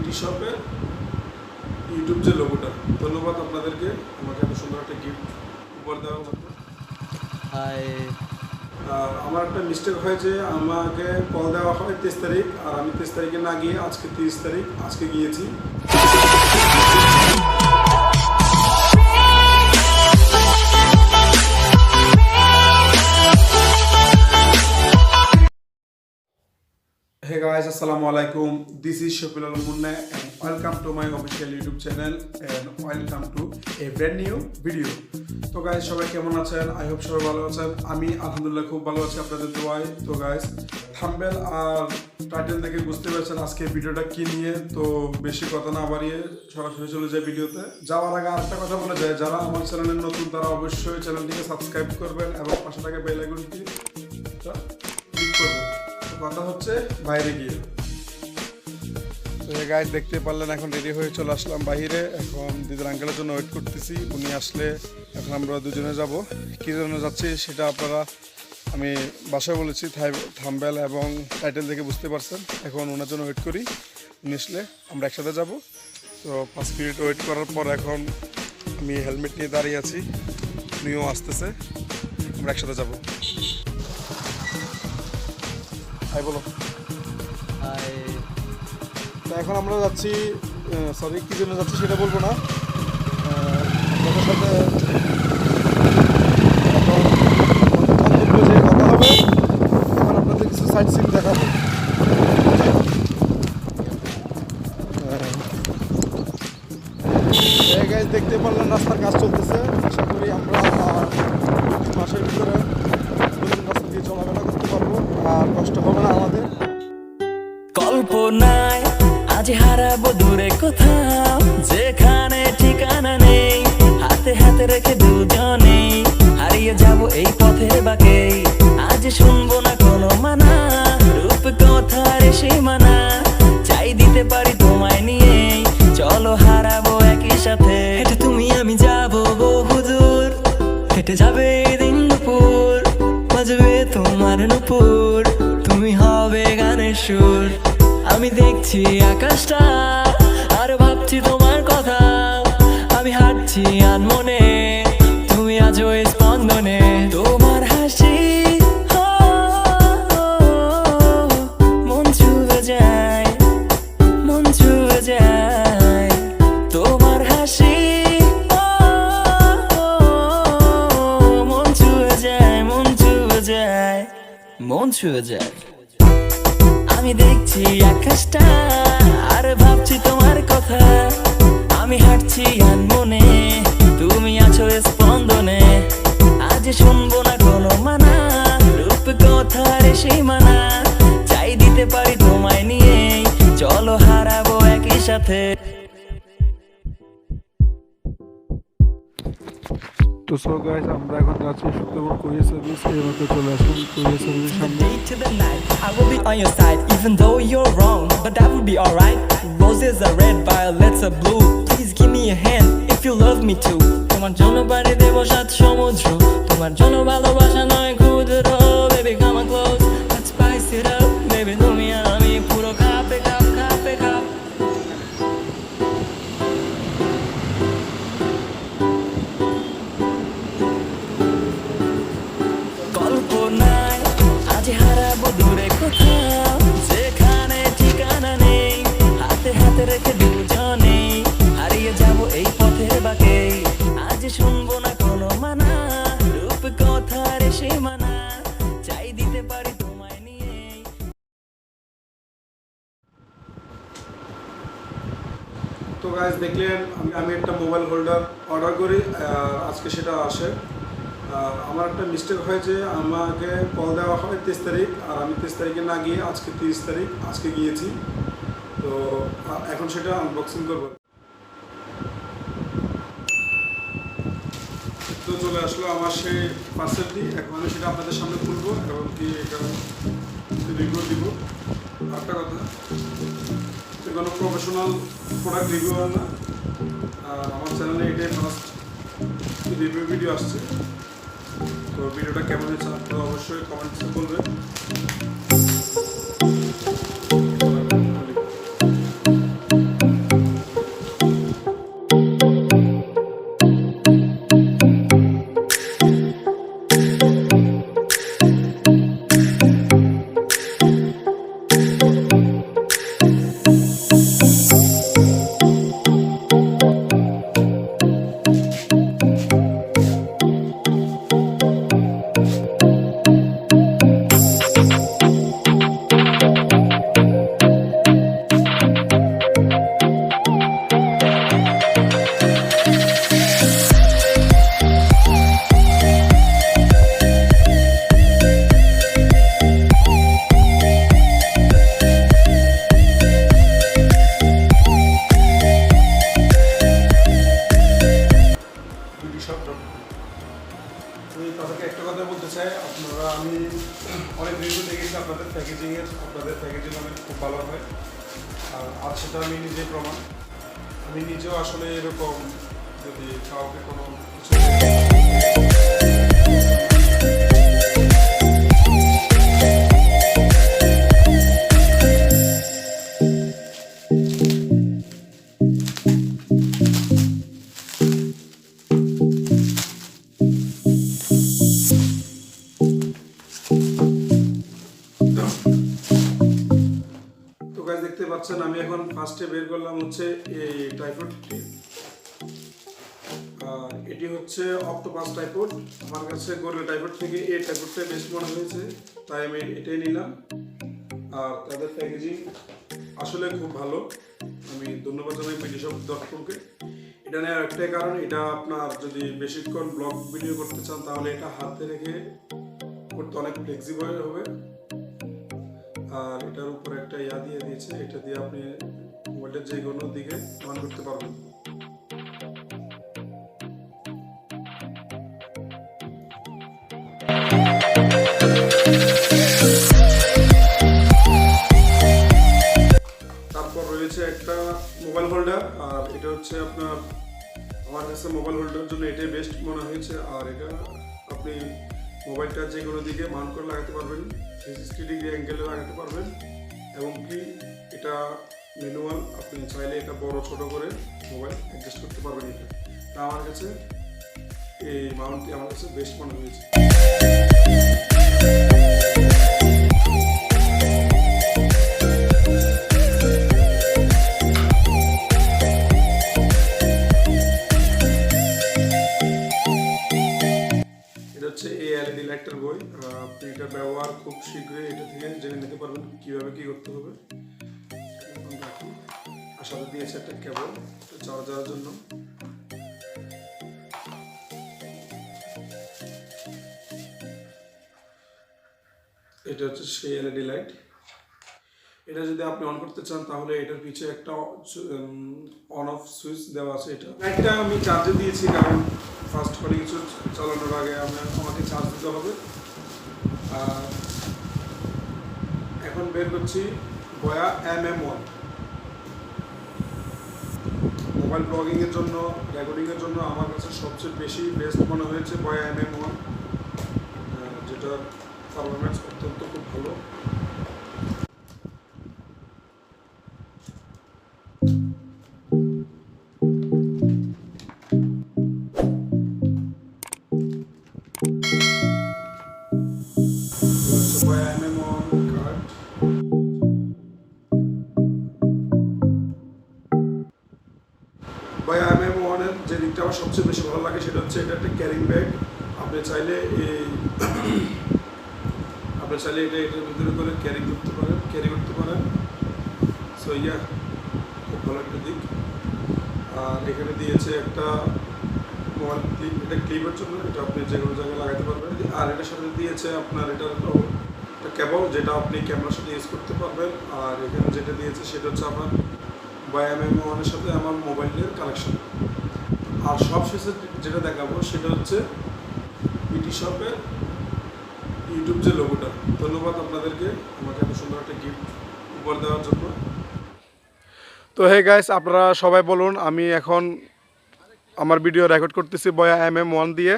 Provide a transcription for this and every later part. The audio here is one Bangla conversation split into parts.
টি শপের ইউটিউব যে লোগোটা। ধন্যবাদ আপনাদেরকে আমাকে এত সুন্দর একটা গিফট উপহার দেওয়ার জন্য। হাই। আমার একটা মিস্টেক হয় যে আমাকে কল দেওয়া হয় 23 তারিখ, আর আমি 23 তারিখে না গিয়ে আজকে 30 তারিখ আজকে গিয়েছি। Hey guys, Assalamualaikum. This is Shafil Al-Munna and welcome to my official YouTube channel and welcome to a brand new video. তো গাইস সবাই কেমন আছেন? আই হোপ সবাই ভালো আছেন। আমি আলহামদুলিল্লাহ খুব ভালো আছি আপনাদের দোয়ায়। তো গাইস থাম্বনেল আর টাইটেল দেখে বুঝতে পারছেন আজকে ভিডিওটা কি নিয়ে। তো বেশি কথা না বাড়িয়ে সরাসরি চলে যায় ভিডিওতে। যাওয়ার আগে আরেকটা কথা বলে যায়, যারা আমার চ্যানেলে নতুন তারা অবশ্যই চ্যানেলটিকে সাবস্ক্রাইব করবেন এবং পাশে থাকা বেল আইকনটি ক্লিক করবেন। কথা হচ্ছে বাইরে গিয়ে। তো এই গাইড দেখতে পারলেন এখন রেডি হয়ে চলে আসলাম বাইরে। এখন দিদির আঙ্কেলের জন্য ওয়েট করতেছি, উনি আসলে এখন আমরা দুজনে যাব। কী জন্য যাচ্ছি সেটা আপনারা আমি বাসায় বলেছি, থাম্বনেল এবং টাইটেল দেখে বুঝতে পারছেন। এখন ওনার জন্য ওয়েট করি, উনি আসলে আমরা একসাথে যাব। তো 5 মিনিট ওয়েট করার পর এখন আমি হেলমেট নিয়ে দাঁড়িয়ে আছি, উনিও আসতেছে, আমরা একসাথে যাব। হাই বলো। হাই। তো এখন আমরা যাচ্ছি, সরি কী জন্য যাচ্ছি সেটা বলবো না, আপনাদের সাথে যে কথা হবে। এখন আপনাদের কিছু সাইট সিন দেখাবো। জায়গায় দেখতে পারলেন রাস্তার কাজ চলতেছে। আশা করি আমরা 2 মাসের ভিতরে রাস্তা দিয়ে চলাফেরা করতে পারবো আর কষ্ট হবে না আমাদের। কল্পনায় আজ হারাবো দূরে কোথাও, যেখানে ঠিকানা নেই, হাতে হাতে রেখে দুজনে হারিয়ে যাব এই পথের বাঁকে। আজ শুনবো না কোনো মানা, রূপ কথার সীমানা, চাই দিতে পারি তোমায় নিয়ে, চলো হারাবো একই সাথে। হেঁটে তুমি আমি যাবো বহুদূর, হেঁটে যাবে দিন দুপুর, বাজবে তোমার নুপুর, তুমি হবে গানের সুর। আমি দেখছি আকাশটা আর ভাবছি তোমার কথা, আমি হাঁটছি আনমনে, তুমি আজ ওই স্পন্দনে। তোমার হাসি মন ছুঁয়ে যায়, মন ছুঁয়ে যায়, তোমার হাসি মন ছুঁয়ে যায়, মন ছুঁয়ে যায়, মন ছুঁয়ে যায়। আমি দেখছি আকাশটা আর ভাবছি তোমার কথা, আমি হাঁটছি আনমনে, তুমি আছো স্পন্দনে। আজ শুনবো না কোনো মানা, রূপ কথার সীমানা, চাই দিতে পারি তোমায় নিয়ে, চলো হারাবো একই সাথে। তো সো গাইস আমরা এখন যাচ্ছি সুন্দরবন কোরিয়ার সার্ভিস। এর মধ্যে চলে আসুন কোরিয়ার সার্ভিসের সামনে। To the night, I will be on your side, even though you're wrong, but that will be alright. Roses are red, violets are blue. Please give me a hand if you love me too. তোমার জন্য পাড়ি দেবো 7 সমুদ্র, তোমার জন্য ভালোবাসা নয় ক্ষুদ্র। Baby come on close, let's spice it up. Baby তুমি আর আমি পুরো কাপে কাপ কাপে কাপ। কল্পনায় আজ হারাবো দূরে কোথাও, যেখানে ঠিকানা নেই, হাতে হাতে রেখে দুজনে হারিয়ে যাব এই পথের বাঁকে। আজ শুনবো না কোনো মানা, রূপ কথার সীমানা, চাই দিতে পারি তোমায় নিয়ে। তো গাইস দেখলেন আমি একটা মোবাইল হোল্ডার অর্ডার করি, আজকে সেটা আসে। আমার একটা মিস্টেক হয় যে আমাকে কল দেওয়া হয় 23 তারিখ, আর আমি 23 তারিখে না গিয়ে আজকে 30 তারিখ আজকে গিয়েছি। তো এখন সেটা আনবক্সিং করব। তো চলে আসলো আমার সেই পার্সেলটি, এখন আমি সেটা আপনাদের সামনে খুলবো এবং কি এটা রিভিউ দিব। একটা কথা, কোনো প্রফেশনাল প্রোডাক্ট রিভিউ হয় না, আর আমার চ্যানেলে এটাই ফার্স্ট রিভিউ ভিডিও আসছে। তো ভিডিওটা কেমন হয়েছে আপনারা অবশ্যই কমেন্টসে বলবেন। আমি নিজেই প্রমাণ। আমি নিজেও আসলে এরকম যদি কাউকে কোনো কিছু তো গাইস দেখতে পাচ্ছেন আমি এখন ফার্স্টে বের করলাম হচ্ছে এই টাইপডটি। আর এটি হচ্ছে অক্টোপাস টাইপড। আমার কাছে গরিলা টাইপড থেকে এই টাইপডটাই বেস্ট মনে হয়েছে, তাই আমি এটাই নিলাম। আর তাদের প্যাকেজিং আসলে খুব ভালো। আমি ধন্যবাদ জানাই BDshop.com-কে। এটা নেওয়ার একটাই কারণ, এটা আপনার যদি বেশিক্ষণ ব্লগ ভিডিও করতে চান তাহলে এটা হাতে রেখে করতে অনেক ফ্লেক্সিবল হবে। আর এটার উপর একটা ইয়া দিয়ে দিয়েছে, এটা দিয়ে আপনি মোবাইলের যে কোনো দিকে অন করতে পারবেন। তারপর রয়েছে একটা মোবাইল হোল্ডার। আর এটা হচ্ছে আপনার, আমার কাছে মোবাইল হোল্ডারের জন্য এটাই বেস্ট মনে হয়েছে। আর এটা আপনি মোবাইলটা যে কোনো দিকে মাউন্ট করে লাগাতে পারবেন, 360 ডিগ্রি অ্যাঙ্গেলে লাগাতে পারবেন। এবং কি এটা ম্যানুয়াল, আপনি চাইলে এটা বড় ছোট করে মোবাইল অ্যাডজাস্ট করতে পারবেন। এটা আমার কাছে এই মাউন্টটি আমার কাছে বেস্ট মনে হয়েছে। এই এলইডি লাইটটার বই, আপনি এটা ব্যবহার খুব শীঘ্রই এটা থেকে জেনে নিতে পারবেন কিভাবে কি করতে হবে। আর সাথে দিয়েছে একটা কেবল চার্জারের জন্য। এটা হচ্ছে সেই এলইডি লাইট। এটা যদি আপনি অন করতে চান তাহলে এটার পিছে একটা অন অফ সুইচ দেওয়া আছে। এটা লাইটটা আমি চার্জে দিয়েছি, কারণ ফার্স্ট করে কিছু চালানোর আগে আমাকে চার্জ দিতে হবে। আর এখন বের করছি বয়া MM1। মোবাইল ব্লগিংয়ের জন্য, রেকর্ডিংয়ের জন্য আমার কাছে সবচেয়ে বেশি বেস্ট মনে হয়েছে বয়া MM1, যেটার পারফরমেন্স অত্যন্ত খুব ভালো। MM1-এর যে দিকটা আমার সবচেয়ে বেশি ভালো লাগে সেটা হচ্ছে এটা একটা ক্যারিং ব্যাগ। আপনি চাইলে এটা এটার ভিতরে করে ক্যারি করতে পারেন। সো খুব ভালো একটা দিক। আর এখানে দিয়েছে একটা মোবাইল ক্লিপ, এটা ক্লিপের জন্য, এটা আপনি যে কোনো জায়গায় লাগাতে পারবেন। আর এটার সাথে দিয়েছে আপনার এটার একটা কেবল, যেটা আপনি ক্যামেরার সাথে ইউজ করতে পারবেন। আর এখানে যেটা দিয়েছে সেটা হচ্ছে আমার MM1-এর সাথে আমার মোবাইলের কানেকশন। আর সবশেষে যেটা দেখাবো সেটা হচ্ছে BDshop-এর ইউটিউব যে লোগোটা। ধন্যবাদ আপনাদেরকে আমাকে এত সুন্দর একটা গিফট উপহার দেওয়ার জন্য। তো হে গাইস, আপনারা সবাই বলুন, আমি এখন আমার ভিডিও রেকর্ড করতেছি বয়া MM1 দিয়ে।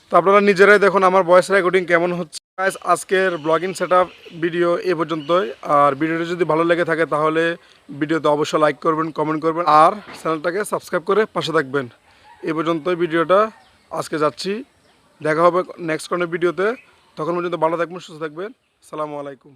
তো আপনারা নিজেরাই দেখুন আমার ভয়েস রেকর্ডিং কেমন হচ্ছে। গাইস, আজকের ব্লগিং সেটআপ ভিডিও এ পর্যন্তই। আর ভিডিওটি যদি ভালো লেগে থাকে তাহলে ভিডিওতে অবশ্যই লাইক করবেন, কমেন্ট করবেন, আর চ্যানেলটাকে সাবস্ক্রাইব করে পাশে থাকবেন। এ পর্যন্তই ভিডিওটা আজকে যাচ্ছি। দেখা হবে নেক্সট কোনো ভিডিওতে। তখন পর্যন্ত ভালো থাকবেন, সুস্থ থাকবেন। আসসালামু আলাইকুম।